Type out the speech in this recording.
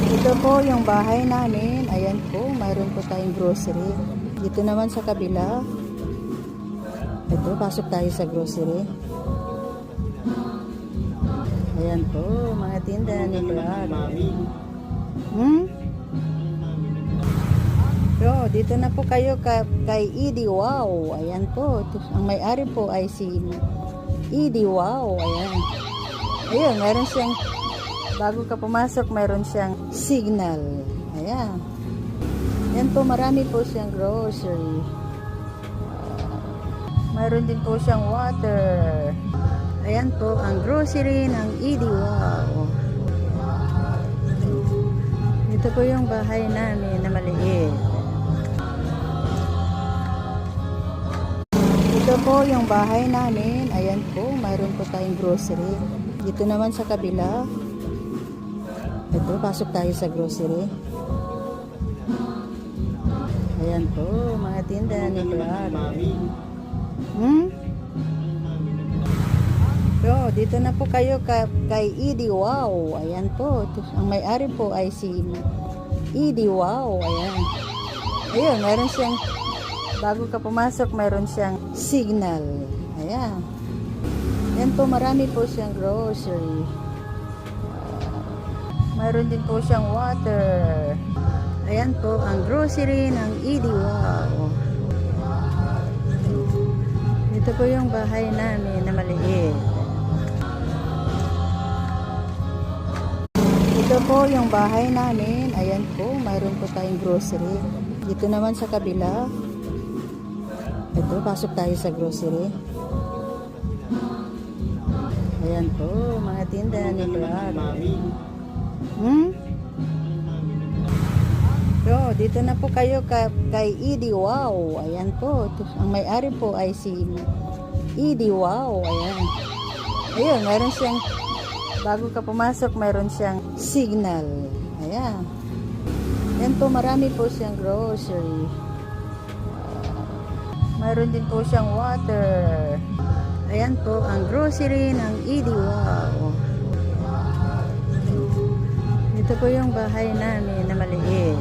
Ito po yung bahay namin. Ayan po, mayroon po tayong grocery. Dito naman sa kabila. Ito, pasok tayo sa grocery. Ayan po, mga tinda ni Brad. So, dito na po kayo kay Edie Wow. Ayan po, ang may-ari po ay si Edie Wow. Ayan. Ayun, mayroon siyang, bago ka pumasok, mayroon siyang signal. Ayan. Yan po, marami po siyang grocery. Mayroon din po siyang water. Ayan po, ang grocery ng Edie Wow. Ito po yung bahay namin na maliit. Ito po yung bahay namin. Ayan po, mayroon po tayong grocery. Dito naman sa kabila. Ito, pasok tayo sa grocery. Ayan po, mga tinda ni Brad. So, dito na po kayo kay Edie Wow. Ayan po, ang may-ari po ay si Edie Wow. Ayan. Ayun, mayroon siyang, bago ka pumasok, mayroon siyang signal. Ayan. Yan po, marami po siyang grocery. Mayroon din po siyang water. Ayan po, ang grocery ng Edie Wow. Ito po yung bahay namin na maliit. Ito po yung bahay namin. Ayan po, mayroon po tayong grocery. Dito naman sa kabila. Ito, pasok tayo sa grocery. Ayan po, mga tinda ni Brad. So, dito na po kayo kay Edie Wow. Ayan po, ang may-ari po ay si Edie Wow. Ayan. Ayun, mayroon siyang, bago ka pumasok, mayroon siyang signal. Ayan. Yan po, marami po siyang grocery. Mayroon din po siyang water. Ayan po, ang grocery ng Edie Wow. Ito po yung bahay namin na maliit.